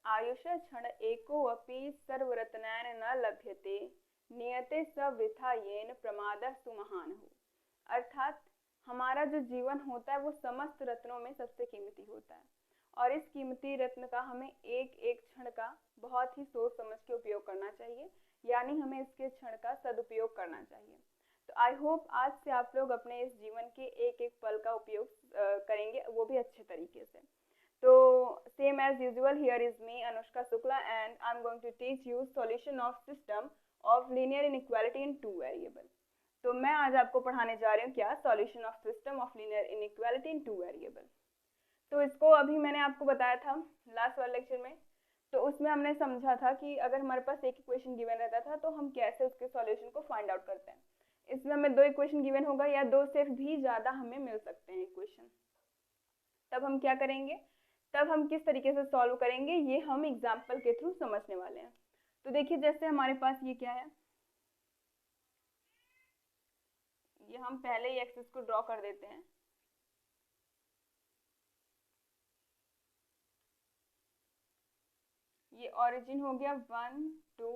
आयुष क्षण एकोऽपि सर्वरत्नैः न लभ्यते नियते स वृथा येन प्रमादः सुमहानः। अर्थात हमारा जो जीवन होता है वो समस्त रत्नों में सबसे कीमती होता है और इस कीमती रत्न का हमें एक एक क्षण का बहुत ही सोच समझ के उपयोग करना चाहिए, यानी हमें इसके क्षण का सदुपयोग करना चाहिए। तो आई होप आज से आप लोग अपने इस जीवन के एक एक पल का उपयोग करेंगे, वो भी अच्छे तरीके से। तो same as usual, here is me Anushka Shukla and I'm going to teach you solution of system of linear inequality in two variable। तो मैं आज आपको पढ़ाने जा रही हूँ क्या, solution of system of linear inequality in two variable. तो इसको अभी मैंने आपको बताया था लास्ट वाले लेक्चर में, तो उसमें हमने समझा था कि अगर हमारे पास एक इक्वेशन गिवन रहता था तो हम कैसे उसके सॉल्यूशन को फाइंड आउट करते हैं। इसमें हमें दो इक्वेशन गिवन होगा या दो से भी ज़्यादा हमें मिल सकते हैं इक्वेशन। तब हम क्या करेंगे, तब हम किस तरीके से सॉल्व करेंगे ये हम एग्जाम्पल के थ्रू समझने वाले हैं। तो देखिए जैसे हमारे पास ये क्या है, ये हम पहले ही एक्सिस को ड्रॉ कर देते हैं। ये ओरिजिन हो गया 1 2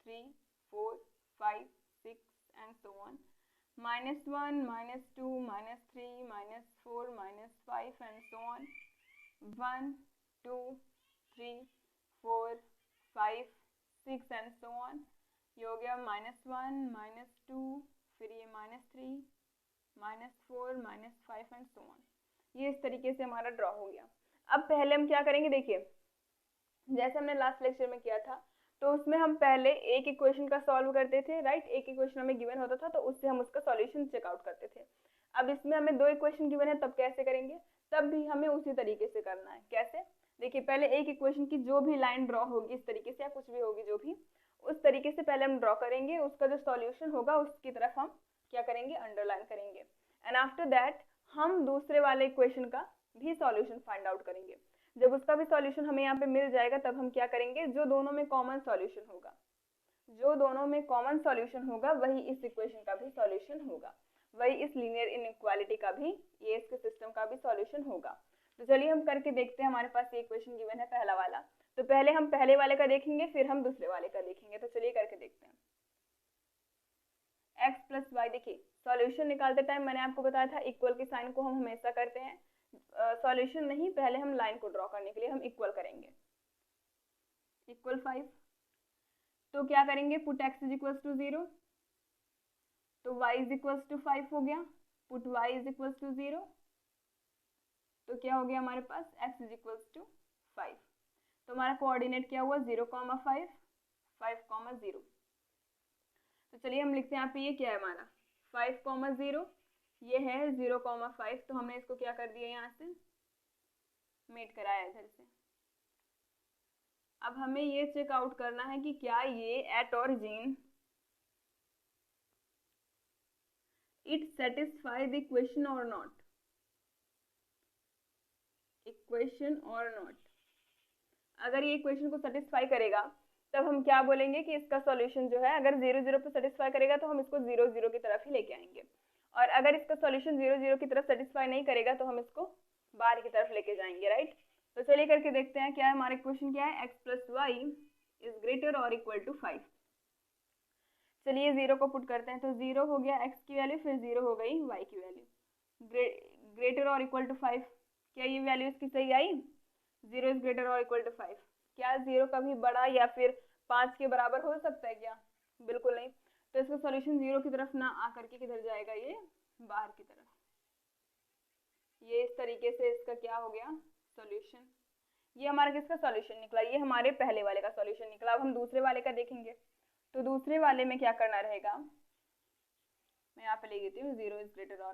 3 4 5 6 and so on, -1 -2 -3 -4 -5 and so on, 1 2 3 4 5 6 and so on. ये हो गया -1 -2, फिर ये -3 -4 -5 एंड सो ऑन। ये इस तरीके से हमारा ड्रॉ हो गया। अब पहले हम क्या करेंगे, देखिए जैसे हमने लास्ट लेक्चर में किया था, तो उसमें हम पहले एक इक्वेशन का सॉल्व करते थे, राइट। एक इक्वेशन हमें गिवन होता था तो उससे हम उसका सॉल्यूशन चेकआउट करते थे। अब इसमें हमें दो इक्वेशन गिवन है, तब कैसे करेंगे, तब भी हमें उसी तरीके से करना है। कैसे, देखिए पहले एक इक्वेशन की जो भी लाइन ड्रॉ होगी इस तरीके से या कुछ भी होगी जो भी, उस तरीके से पहले हम ड्रॉ करेंगे, उसका जो सॉल्यूशन होगा उसकी तरफ हम क्या करेंगे, अंडरलाइन करेंगे। एंड आफ्टर दैट हम दूसरे वाले इक्वेशन का भी सॉल्यूशन फाइंड आउट करेंगे। जब उसका भी सॉल्यूशन हमें यहाँ पे मिल जाएगा तब हम क्या करेंगे, जो दोनों में कॉमन सॉल्यूशन होगा, जो दोनों में कॉमन सॉल्यूशन होगा वही इस इक्वेशन का भी सॉल्यूशन होगा, वही इस लीनियर इनइक्वालिटी का भी, ये इसके सिस्टम का भी सॉल्यूशन होगा। तो चलिए हम करके देखते हैं। हमारे पास ये इक्वेशन गिवन है पहला वाला, तो पहले हम पहले वाले का देखेंगे फिर हम दूसरे वाले का देखेंगे। तो चलिए करके देखते हैं। x प्लस वाई, देखिए सॉल्यूशन निकालते टाइम मैंने आपको बताया था इक्वल के साइन को हम हमेशा करते हैं, सॉल्यूशन नहीं, पहले हम लाइन को ड्रॉ करने के लिए हम इक्वल करेंगे, इक्वल 5। तो क्या करेंगे, put x is equals to 0, तो y इज इक्वल्स टू 5 हो गया, put y is equals to 0, तो क्या हो गया हमारे पास x इज इक्वल्स टू 5। तो हमारा कोऑर्डिनेट क्या हुआ, 0, 5, 5, 0। तो चलिए हम लिखते हैं यहाँ पे, ये क्या है हमारा 5, 0, ये है 0, 5। तो हमने इसको क्या कर दिया, यहाँ से मेट कराया इधर से। अब हमें ये चेक आउट करना है कि क्या ये at origin it satisfy the equation और नॉट, इक्वेशन और नॉट। अगर ये इक्वेशन को सेटिस्फाई करेगा तब हम क्या बोलेंगे कि इसका सॉल्यूशन जो है, अगर 0 0 पे सेटिस्फाई करेगा तो हम इसको 0 0 की तरफ ही लेके आएंगे, और अगर इसका सॉल्यूशन 0 0 की तरफ सेटिस्फाई नहीं करेगा तो हम इसको बाहर की तरफ लेके जाएंगे, राइट। तो चलिए करके देखते हैं क्या है हमारा इक्वेशन, क्या है, x plus y is greater और इक्वल टू 5। चलिए 0 को पुट करते हैं, तो 0 हो गया x की वैल्यू, फिर 0 हो गई y की वैल्यू, ग्रेटर और इक्वल टू 5। क्या ये वैल्यू इसकी सही आई, 0 इज ग्रेटर और इक्वल टू 5। क्या 0 कभी बड़ा या फिर 5 के बराबर हो सकता है क्या, बिल्कुल नहीं। तो इसका सॉल्यूशन 0 की तरफ ना आकर के किधर जाएगा, ये बाहर की तरफ। ये इस तरीके से इसका क्या हो गया सॉल्यूशन। ये हमारा किसका सॉल्यूशन निकला, ये हमारे पहले वाले का सॉल्यूशन निकला। अब हम दूसरे वाले का देखेंगे, तो दूसरे वाले में क्या करना रहेगा, मैं यहाँ पे ले लेती हूँ 0 इज ग्रेटर और,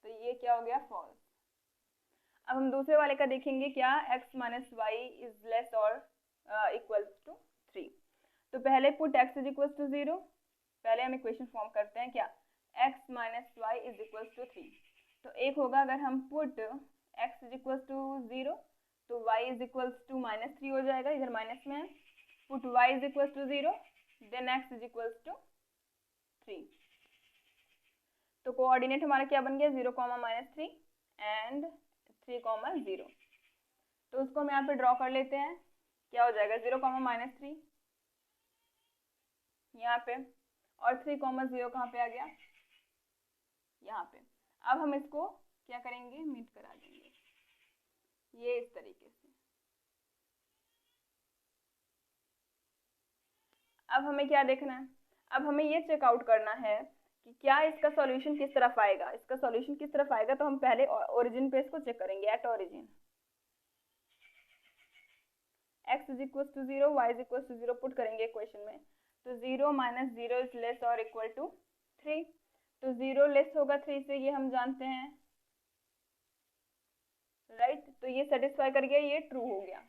तो ये क्या हो गया फॉल्स। अब हम दूसरे वाले का देखेंगे, क्या x minus y is less और इक्वल टू 3। तो पहले put x is equal to 0, पहले हम इक्वेशन फॉर्म करते हैं, क्या x minus y is equal to 3। तो एक होगा अगर हम put x is equal to 0 तो y इज इक्वल टू -3 हो जाएगा, इधर माइनस में है। Put y is equal to 0 then x is equal to 3। तो कोऑर्डिनेट हमारा क्या बन गया, 0, -3 एंड 3, 0। तो उसको हम यहाँ पे ड्रॉ कर लेते हैं। क्या हो जाएगा 0, -3 यहाँ पे, और 3, 0 कहाँ पे आ गया, यहाँ पे। अब हम इसको क्या करेंगे, मीट करा देंगे ये इस तरीके से। अब हमें क्या देखना है, अब हमें ये चेकआउट करना है कि क्या इसका सॉल्यूशन किस तरफ आएगा। इसका सॉल्यूशन किस तरफ आएगा, तो हम पहले ओरिजिन पे इसको चेक करेंगे, at origin x is equal to 0, y is equal to 0 put करेंगे इक्वेशन में, तो 0 - 0 इज लेस और इक्वल टू 3, तो 0 लेस होगा 3 से, ये हम जानते हैं, राइट। तो ये सेटिस्फाई कर गया, ये ट्रू हो गया,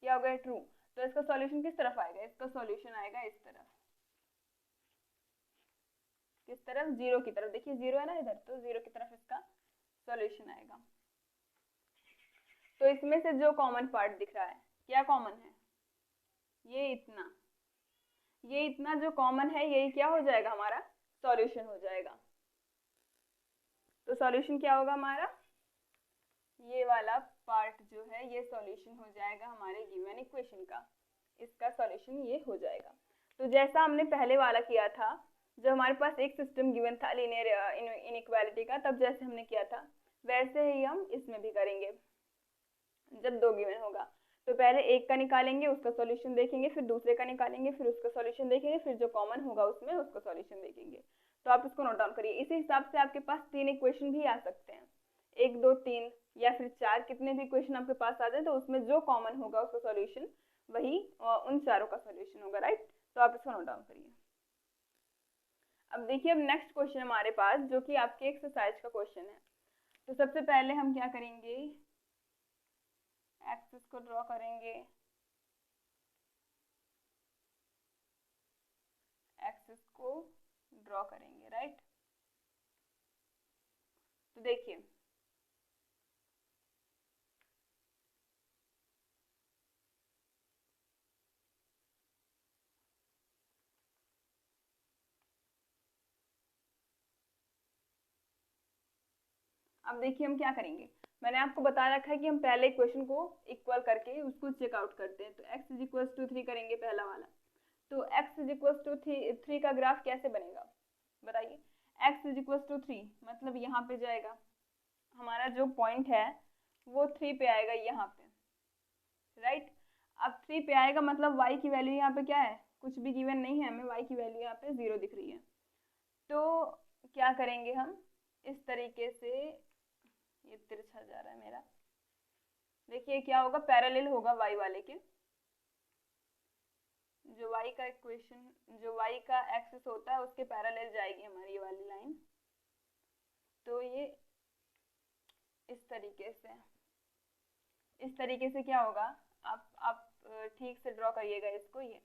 क्या हो गया, ट्रू। तो इसका सॉल्यूशन किस तरफ आएगा, इसका सॉल्यूशन आएगा इस तरफ, किस तरफ, 0 की तरफ। देखिए 0 है ना इधर, तो 0 की तरफ इसका सॉल्यूशन आएगा। तो इसमें से जो कॉमन पार्ट दिख रहा है, क्या कॉमन है, ये इतना जो कॉमन है, यही क्या हो जाएगा, हमारा सॉल्यूशन हो जाएगा। तो सॉल्यूशन क्या होगा हमारा, ये वाला पार्ट जो है ये सॉल्यूशन हो जाएगा हमारे गिवन इक्वेशन का, इसका सॉल्यूशन ये हो जाएगा। तो जैसा हमने पहले वाला किया था, जब हमारे पास एक सिस्टम गिवन था लीनियर इनइक्वालिटी का, तब जैसे हमने किया था वैसे ही हम इसमें भी करेंगे। जब 2 गिवन होगा तो पहले एक का निकालेंगे, उसका सॉल्यूशन देखेंगे, फिर दूसरे का निकालेंगे, फिर उसका सॉल्यूशन देखेंगे, फिर जो कॉमन होगा उसमें उसका सॉल्यूशन देखेंगे। तो आप इसको नोट डाउन करिए। इसी हिसाब से आपके पास 3 इक्वेशन भी आ सकते हैं, 1, 2, 3 या फिर 4, कितने भी इक्वेशन आपके पास आ जाए, तो उसमें जो कॉमन होगा उसका सॉल्यूशन वही उन चारों का सॉल्यूशन होगा, राइट। तो आप इसको नोट डाउन करिए। अब देखिए, अब नेक्स्ट क्वेश्चन हमारे पास, जो कि आपके एक्सरसाइज का क्वेश्चन है। तो सबसे पहले हम क्या करेंगे, एक्सिस को ड्रॉ करेंगे, एक्सिस को ड्रॉ करेंगे, राइट। तो देखिए अब देखिए हम क्या करेंगे, मैंने आपको बता रखा है कि हम पहले इक्वेशन को इक्वल करके उसको चेकआउट करते हैं। तो x इज इक्वल टू 3 करेंगे पहला वाला। तो x इज इक्वल टू 3 का ग्राफ कैसे बनेगा, बताइए। x इज इक्वल टू 3 मतलब यहाँ पे जाएगा, हमारा जो पॉइंट है वो 3 पे आएगा यहाँ पे, राइट। अब 3 पे आएगा मतलब y की वैल्यू यहाँ पे क्या है, कुछ भी गिवन नहीं है हमें, y की वैल्यू यहाँ पे 0 दिख रही है। तो क्या करेंगे हम, इस तरीके से, ये तिरछा जा रहा है मेरा, देखिए क्या होगा, पैरेलल होगा y वाले के, जो y का इक्वेशन, जो y का एक्सिस होता है उसके पैरेलल जाएगी हमारी ये वाली लाइन। तो ये इस तरीके से क्या होगा, आप ठीक से ड्रॉ करिएगा इसको, ये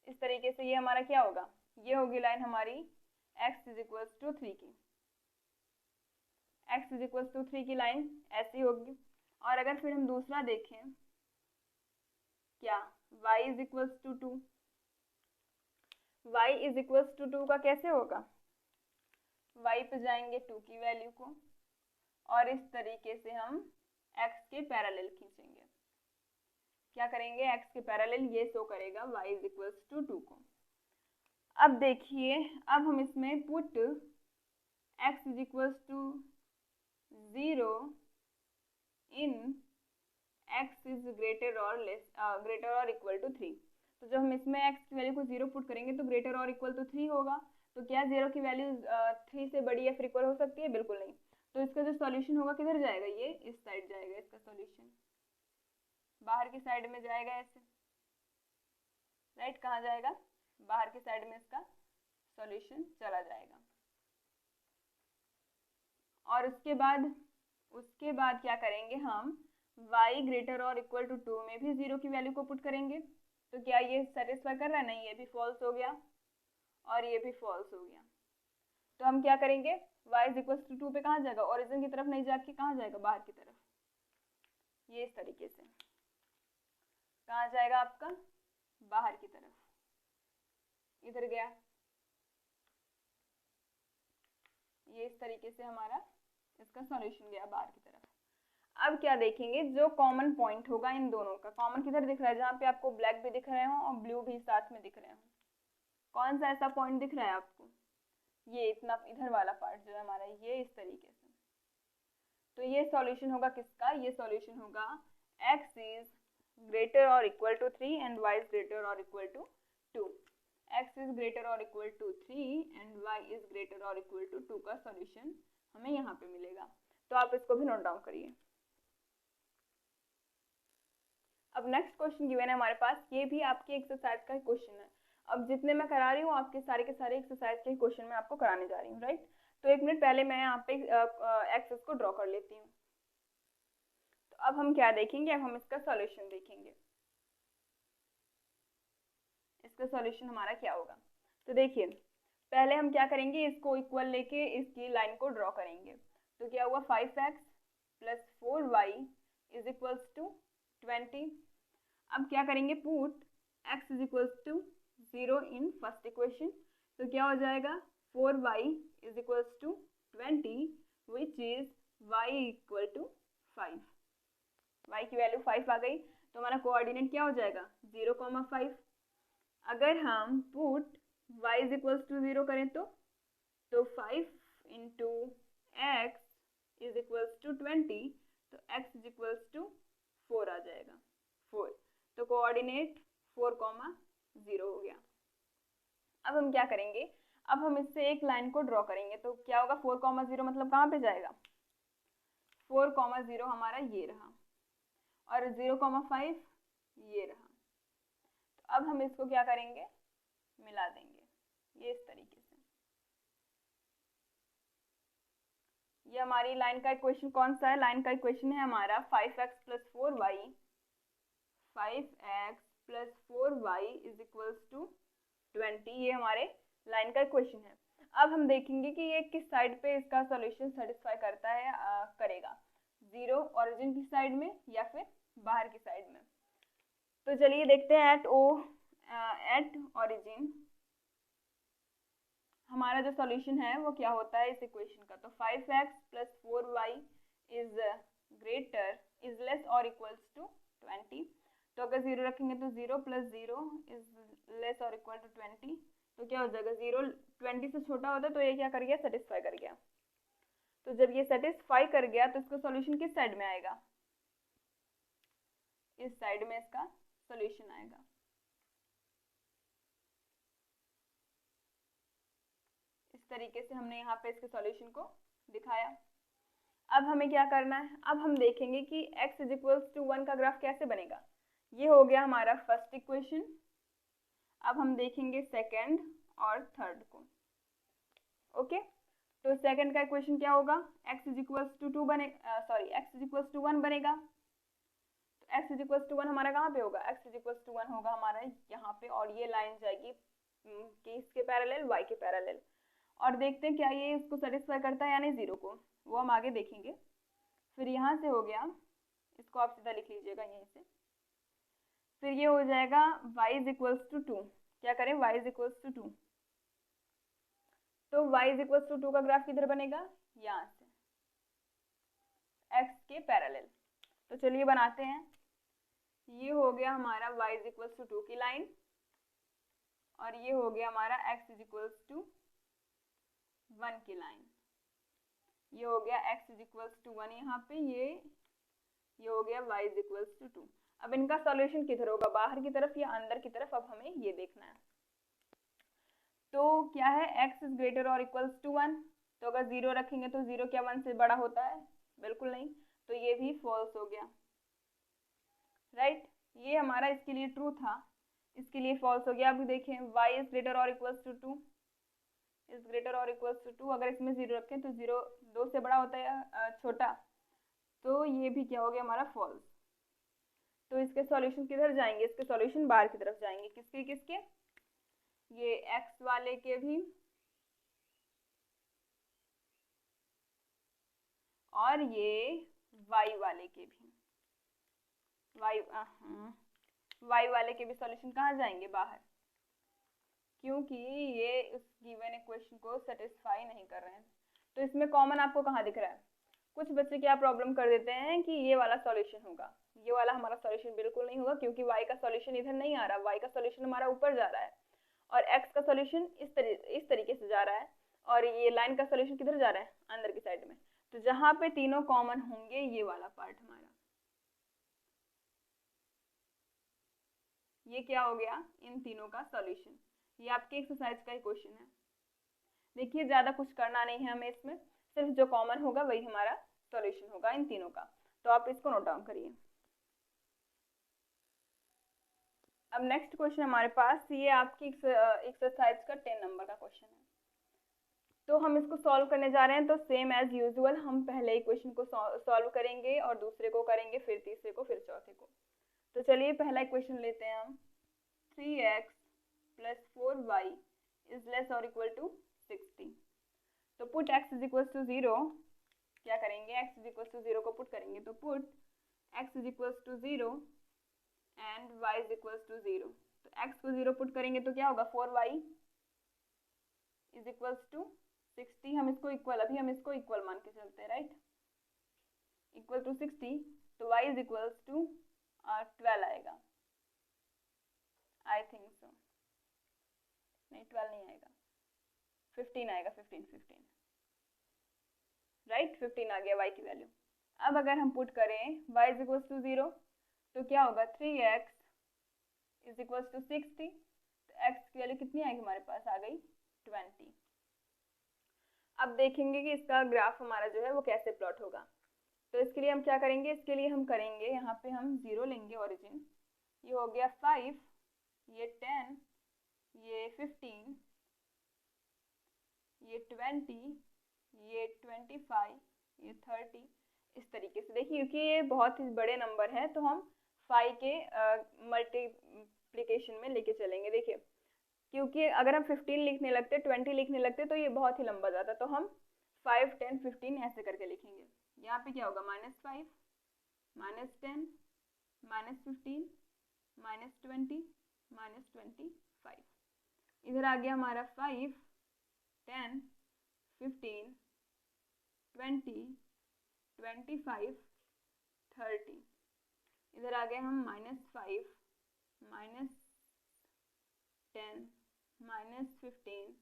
इस तरीके से, ये हमारा क्या होगा, ये होगी लाइन हमारी x इज इक्वल टू 3 की, x इज इक्वल टू 3 की लाइन ऐसी होगी। और अगर फिर हम दूसरा देखें, क्या y is equal to 2, y is equal to 2 का कैसे होगा, y पे जाएंगे 2 की वैल्यू को, और इस तरीके से हम x के पैरेलल खींचेंगे, क्या करेंगे, x के पैरेलल ये शो करेगा y इज इक्वल टू 2 को। अब देखिए, अब हम इसमें put x is equal to 0 in x is greater और इक्वल टू 3। तो जब हम इसमें x की वैल्यू को 0 पुट करेंगे तो ग्रेटर और इक्वल टू 3 होगा। तो क्या 0 की वैल्यू 3 से बड़ी या फिर इक्वल हो सकती है, बिल्कुल नहीं। तो इसका जो सॉल्यूशन होगा किधर जाएगा, ये इस साइड जाएगा, इसका सॉल्यूशन बाहर की साइड में जाएगा ऐसे, राइट। कहाँ जाएगा, बाहर की साइड में इसका सॉल्यूशन चला जाएगा। और उसके बाद क्या करेंगे हम, y ग्रेटर और इक्वल टू 2 में भी 0 की वैल्यू को पुट करेंगे। तो क्या ये सेटिस्फाई कर रहा है, नहीं, ये भी फॉल्स हो गया और ये भी फॉल्स हो गया। तो हम क्या करेंगे, y इज इक्वल टू 2 पे कहाँ जाएगा, ओरिजिन की तरफ नहीं जाके कहाँ जाएगा, बाहर की तरफ, ये इस तरीके से कहाँ जाएगा आपका, बाहर की तरफ, इधर गया, ये इस तरीके से हमारा इसका सॉल्यूशन गया बाहर की तरफ। अब क्या देखेंगे, जो कॉमन पॉइंट होगा इन दोनों का, कॉमन किधर दिख रहा है, जहाँ पे आपको ब्लैक भी दिख रहे हो और ब्लू भी साथ में दिख रहे हो, कौन सा ऐसा पॉइंट दिख रहा है आपको, ये इतना इधर वाला पार्ट जो है हमारा, ये इस तरीके से। तो ये सॉल्यूशन होगा किसका, ये सॉल्यूशन होगा x इज ग्रेटर और equal to 3 and y is greater और equal to 2। x is greater और equal to 3 and y is greater और इक्वल टू 2 का सॉल्यूशन हमें यहाँ पे मिलेगा। तो आप इसको भी नोट डाउन करिए। अब नेक्स्ट क्वेश्चन गिवन है हमारे पास, ये भी आपकी एक्सरसाइज का क्वेश्चन है। अब जितने मैं करा रही हूँ आपके सारे के सारे एक्सरसाइज के क्वेश्चन मैं आपको कराने जा रही हूँ, राइट। तो 1 मिनट पहले मैं यहाँ पे एक्सेस को ड्रॉ कर लेती हूँ। तो अब हम क्या देखेंगे, अब हम इसका सॉल्यूशन देखेंगे, इसका सॉल्यूशन हमारा क्या होगा। तो देखिए पहले हम क्या करेंगे, इसको इक्वल लेके इसकी लाइन को ड्रॉ करेंगे। तो क्या हुआ, 5x plus 4y is equals to 20। अब क्या करेंगे, put x is equals to 0 in first equation. तो क्या हो जाएगा, 4y is equals to 20 which is y equal to 5। y की वैल्यू 5 आ गई, तो हमारा कोऑर्डिनेट क्या हो जाएगा, 0,5। अगर हम put y is equals to 0 करें तो 5 into x is equals to 20, तो x इज इक्वल्स टू 4 आ जाएगा, 4। तो कोऑर्डिनेट 4,0 हो गया। अब हम क्या करेंगे, अब हम इससे एक लाइन को ड्रॉ करेंगे। तो क्या होगा, 4,0 मतलब कहाँ पे जाएगा, 4,0 हमारा ये रहा और 0,5 ये रहा। तो अब हम इसको क्या करेंगे, मिला देंगे ये इस तरीके से। ये हमारी लाइन का इक्वेशन कौन सा है, लाइन का इक्वेशन है हमारा 5x plus 4y, 5x plus 4y is equals to 20। ये हमारे लाइन का इक्वेशन है। अब हम देखेंगे कि ये किस साइड पे इसका सॉल्यूशन सेटिस्फाई करता है, करेगा, 0 ओरिजिन की साइड में या फिर बाहर की साइड में। तो चलिए देखते हैं एट ओरिजिन हमारा जो सॉल्यूशन है वो क्या होता है इस इक्वेशन का। तो 5x plus 4y is greater is less और इक्वल्स टू 20। तो अगर 0 रखेंगे तो 0 प्लस 0 इज लेस और इक्वल टू 20। तो क्या हो जाएगा, 0 20 से छोटा होता है, तो ये क्या कर गया, सेटिस्फाई कर गया। तो जब ये सेटिस्फाई कर गया तो इसका सॉल्यूशन किस साइड में आएगा, इस साइड में इसका सॉल्यूशन आएगा। इस तरीके से हमने यहाँ पे इसके सॉल्यूशन को दिखाया। अब हमें क्या करना है, अब हम देखेंगे कि x इज इक्वल्स टू 1 का ग्राफ कैसे बनेगा। ये हो गया हमारा फर्स्ट इक्वेशन। अब हम देखेंगे सेकंड और थर्ड को। ओके, तो सेकंड का इक्वेशन क्या होगा, x इज इक्वल्स टू 2 बने x इज इक्वल्स टू 1 बनेगा। तो x इज इक्वल्स टू 1 हमारा कहाँ पे होगा, x इज इक्वल्स टू 1 होगा हमारा यहाँ पे, और ये लाइन जाएगी किसके पैरेलल, y के पैरेलल। और देखते हैं क्या ये इसको सेटिस्फाई करता है या नहीं 0 को, वो हम आगे देखेंगे। फिर यहाँ से हो गया, इसको आप सीधा लिख लीजिएगा यहीं से। फिर ये हो जाएगा y इज इक्वल्स टू 2, क्या करें, y इज इक्वल्स टू 2। तो y इज इक्वल्स टू 2 का ग्राफ किधर बनेगा, यहाँ से x के पैरेलल। तो चलिए बनाते हैं। ये हो गया हमारा y इज इक्वल्स टू 2 की लाइन, और ये हो गया हमारा x इज इक्वल्स टू 1 की लाइन। ये हो गया x इज इक्वल्स टू 1 यहाँ पे, ये हो गया y इज इक्वल्स टू 2। अब इनका सॉल्यूशन किधर होगा, बाहर की तरफ या अंदर की तरफ, अब हमें ये देखना है। तो क्या है, x इज ग्रेटर और इक्वल्स टू 1। तो अगर 0 रखेंगे तो 0 क्या 1 से बड़ा होता है, बिल्कुल नहीं। तो ये भी फॉल्स हो गया, राइट। ये हमारा इसके लिए ट्रू था, इसके लिए फॉल्स हो गया। अभी देखें y इज ग्रेटर और इक्वल्स टू 2 इज ग्रेटर और इक्वल्स टू 2। अगर इसमें 0 रखें तो 0 2 से बड़ा होता है छोटा, तो ये भी क्या हो गया हमारा फॉल्स। तो इसके सॉल्यूशन किधर जाएंगे, इसके सॉल्यूशन बाहर की तरफ जाएंगे, किसके किसके, ये x वाले के भी और ये y वाले के भी, y वाले के भी सॉल्यूशन कहाँ जाएंगे, बाहर, क्योंकि ये उस गिवन इक्वेशन को सेटिस्फाई नहीं कर रहे हैं। तो इसमें कॉमन आपको कहाँ दिख रहा है, कुछ बच्चे क्या प्रॉब्लम कर देते हैं कि ये वाला सॉल्यूशन होगा, ये वाला हमारा सॉल्यूशन बिल्कुल नहीं होगा, क्योंकि y का सॉल्यूशन इधर नहीं आ रहा, y का सॉल्यूशन हमारा ऊपर जा रहा है और x का सॉल्यूशन इस तरीके से जा रहा है और ये लाइन का सॉल्यूशन किधर जा रहा है, अंदर की साइड में। तो जहां पे तीनों कॉमन होंगे ये वाला पार्ट हमारा, ये क्या हो गया, इन तीनों का सॉल्यूशन। ये आपके एक्सरसाइज का ही क्वेश्चन है। देखिए ज्यादा कुछ करना नहीं है हमें इसमें, सिर्फ जो कॉमन होगा वही हमारा सॉल्यूशन होगा इन तीनों का। तो आप इसको नोट डाउन करिए। अब नेक्स्ट क्वेश्चन हमारे पास, ये आपकी एक्सरसाइज का 10 नंबर का क्वेश्चन है। तो हम इसको सॉल्व करने जा रहे हैं। तो सेम एज यूजुअल हम पहले ही क्वेश्चन को सॉल्व करेंगे और दूसरे को करेंगे, फिर तीसरे को, फिर चौथे को। तो चलिए पहला क्वेश्चन लेते हैं हम। 3x + 4y इज लेस और इक्वल टू 60। तो put x is equal to 0, क्या करेंगे, x इज इक्वल टू 0 को पुट करेंगे। तो put x is equal to 0 and y is equal to 0। तो x को 0 पुट करेंगे तो क्या होगा, 4y इज इक्वल टू 60। हम इसको इक्वल, अभी हम इसको इक्वल मान के चलते हैं, राइट, इक्वल टू 60। तो y इज इक्वल टू 12 आएगा, आई थिंक सो, नहीं 12 नहीं आएगा, 15 आएगा, 15 राइट, 15 आ गया y की वैल्यू। अब अगर हम पुट करें y इज इक्वल टू 0 तो क्या होगा, 3x इज इक्वल टू 60। तो x की वैल्यू कितनी आएगी हमारे पास, आ गई 20। अब देखेंगे कि इसका ग्राफ हमारा जो है वो कैसे प्लॉट होगा। तो इसके लिए हम क्या करेंगे, इसके लिए हम करेंगे यहाँ पे हम 0 लेंगे ओरिजिन, ये हो गया 5, ये 10, ये 15, ये 20, ये 25, ये 30, इस तरीके से। देखिए क्योंकि ये बहुत ही बड़े नंबर है तो हम 5 के मल्टीप्लिकेशन में लेके चलेंगे। देखिए क्योंकि अगर हम 15 लिखने लगते, 20 लिखने लगते तो ये बहुत ही लंबा जाता, तो हम 5, 10, 15 ऐसे करके लिखेंगे। यहाँ पे क्या होगा, -5, -10, -15, -20, -25। इधर आ गया हमारा 5, 10, 15, 20, 25, 30। इधर आ गए हम -5, -10, -15,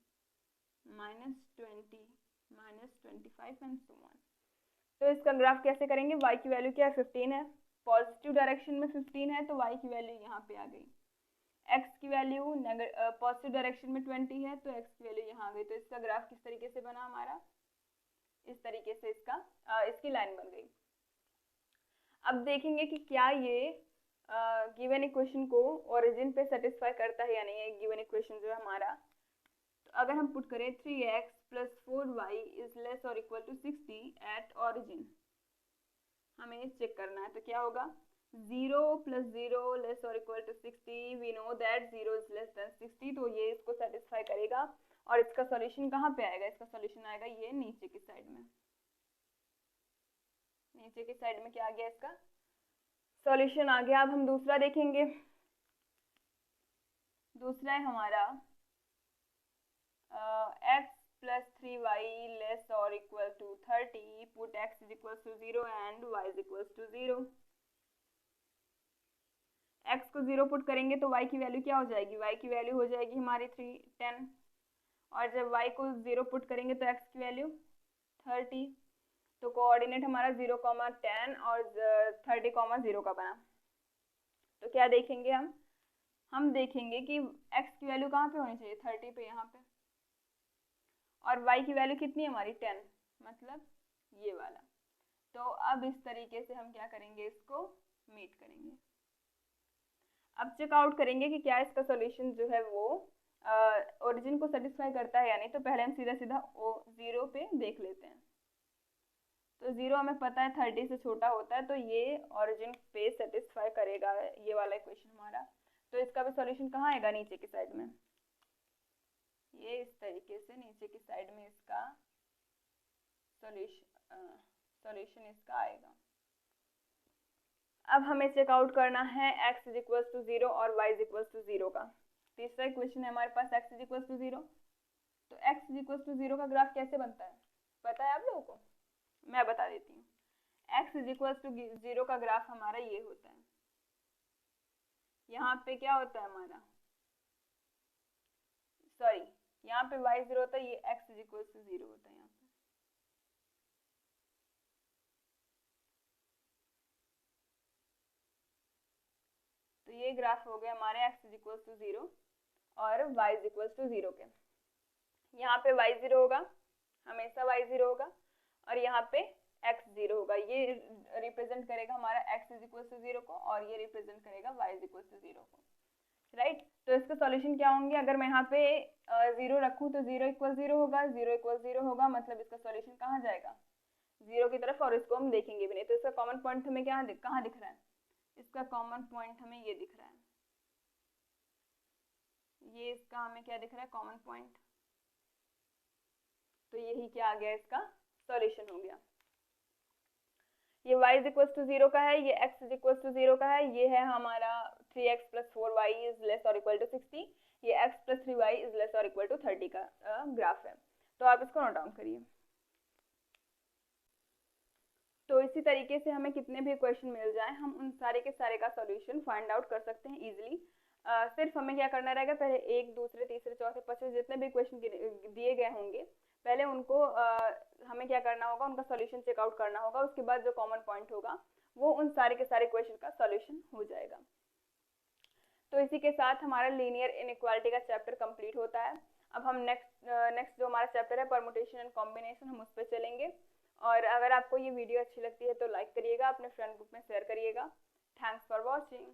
-20, -25 एंड सो ऑन। तो इसका ग्राफ कैसे करेंगे, y की वैल्यू क्या है, 15 है, पॉजिटिव डायरेक्शन में 15 है तो y की वैल्यू यहाँ पे आ गई। x की वैल्यू पॉजिटिव डायरेक्शन में 20 है तो x की वैल्यू यहाँ आ गई। तो इसका ग्राफ किस तरीके से बना हमारा, इस तरीके से इसकी लाइन बन गई। अब देखेंगे कि क्या ये गिवन इक्वेशन को ओरिजिन पे सेटिस्फाई करता है या नहीं है। गिवन इक्वेशन जो है हमारा, तो अगर हम पुट करें 3x + 4y इज लेस और इक्वल टू 60 एट ओरिजिन, हमें चेक करना है। तो क्या होगा, 0 + 0 लेस और equal to 60, we know that 0 is less than 60। तो ये इसको सेटिस्फाई करेगा और इसका सॉल्यूशन कहाँ पे आएगा, इसका सॉल्यूशन आएगा ये नीचे की साइड में। नीचे की साइड में क्या आ गया, इसका सॉल्यूशन आ गया। अब हम दूसरा देखेंगे। दूसरा है हमारा x + 3y लेस और equal to 30, put x is equal to 0 and y is equal to 0। x को 0 पुट करेंगे तो y की वैल्यू क्या हो जाएगी, y की वैल्यू हो जाएगी हमारी 10, और जब y को 0 पुट करेंगे तो x की वैल्यू 30। तो कोऑर्डिनेट हमारा 0, 10 और 30, 0 का बना। तो क्या देखेंगे हम देखेंगे कि x की वैल्यू कहाँ पे होनी चाहिए, 30 पे यहाँ पे, और y की वैल्यू कितनी है हमारी 10, मतलब ये वाला। तो अब इस तरीके से हम क्या करेंगे, इसको मीट करेंगे। अब चेकआउट करेंगे कि क्या इसका सॉल्यूशन जो है वो ओरिजिन को सेटिस्फाई करता है या नहीं। तो पहले हम सीधा 0 पे देख लेते हैं। तो 0 हमें पता है 30 से छोटा होता है, तो ये ओरिजिन पे सेटिस्फाई करेगा, ये वाला इक्वेशन हमारा। तो इसका भी सॉल्यूशन कहाँ आएगा, नीचे की साइड में, ये इस तरीके से नीचे की साइड में इसका सॉल्यूशन इसका आएगा। अब हमें चेकआउट करना है x इज इक्वल टू 0 और y इज इक्वल टू 0 का। तीसरा इक्वेशन है हमारे पास x इज इक्वल टू 0। तो x इज इक्वल टू 0 का ग्राफ कैसे बनता है, पता है आप लोगों को, मैं बता देती हूँ। x इज इक्वल टू 0 का ग्राफ हमारा ये होता है। यहाँ पे क्या होता है हमारा, सॉरी यहाँ पे y 0 होता है, ये x इज इक्वल टू 0 होता है यहाँ पे। तो ये ग्राफ हो गया हमारे x इज इक्वल टू 0 और y इज इक्वल टू 0 के। यहाँ पे y 0 होगा, हमेशा y 0 होगा, और यहाँ पे x 0 होगा। ये रिप्रेजेंट करेगा हमारा x इज इक्वल टू 0 को, और ये रिप्रेजेंट करेगा y इज इक्वल टू 0 को, राइट। तो इसका सॉल्यूशन क्या होंगे, अगर मैं यहाँ पे 0 रखूँ तो 0 इक्वल 0 होगा, 0 इक्वल 0 होगा, मतलब इसका सॉल्यूशन कहाँ जाएगा, 0 की तरफ, और इसको हम देखेंगे भी नहीं। तो इसका कॉमन पॉइंट हमें कहाँ दिख रहा है, इसका कॉमन पॉइंट हमें ये दिख रहा है, ये इसका हमें क्या दिख रहा है, कॉमन पॉइंट। तो यही क्या आ गया, इसका सॉल्यूशन हो गया। ये y इज इक्वल टू 0 का है, ये x इज इक्वल टू 0 का है, ये है हमारा 3x plus 4y is less और इक्वल टू 60, ये x plus 3y is less और इक्वल टू 30 का ग्राफ है। तो आप इसको नोट डाउन करिए। तो इसी तरीके से हमें कितने भी क्वेश्चन मिल जाए, हम उन सारे के सारे का सॉल्यूशन फाइंड आउट कर सकते हैं इजीली। सिर्फ हमें क्या करना रहेगा, पहले 1, दूसरे, तीसरे, चौथे, पांचवे जितने भी क्वेश्चन दिए गए होंगे, पहले उनको हमें क्या करना होगा, उनका सॉल्यूशन चेकआउट करना होगा। उसके बाद जो कॉमन पॉइंट होगा वो उन सारे के सारे क्वेश्चन का सॉल्यूशन हो जाएगा। तो इसी के साथ हमारा लीनियर इनइक्वालिटी का चैप्टर कंप्लीट होता है। अब हम नेक्स्ट जो हमारा चैप्टर है परमुटेशन एंड कॉम्बिनेशन, हम उस पर चलेंगे। और अगर आपको ये वीडियो अच्छी लगती है तो लाइक करिएगा, अपने फ्रेंड ग्रुप में शेयर करिएगा। Thanks for watching.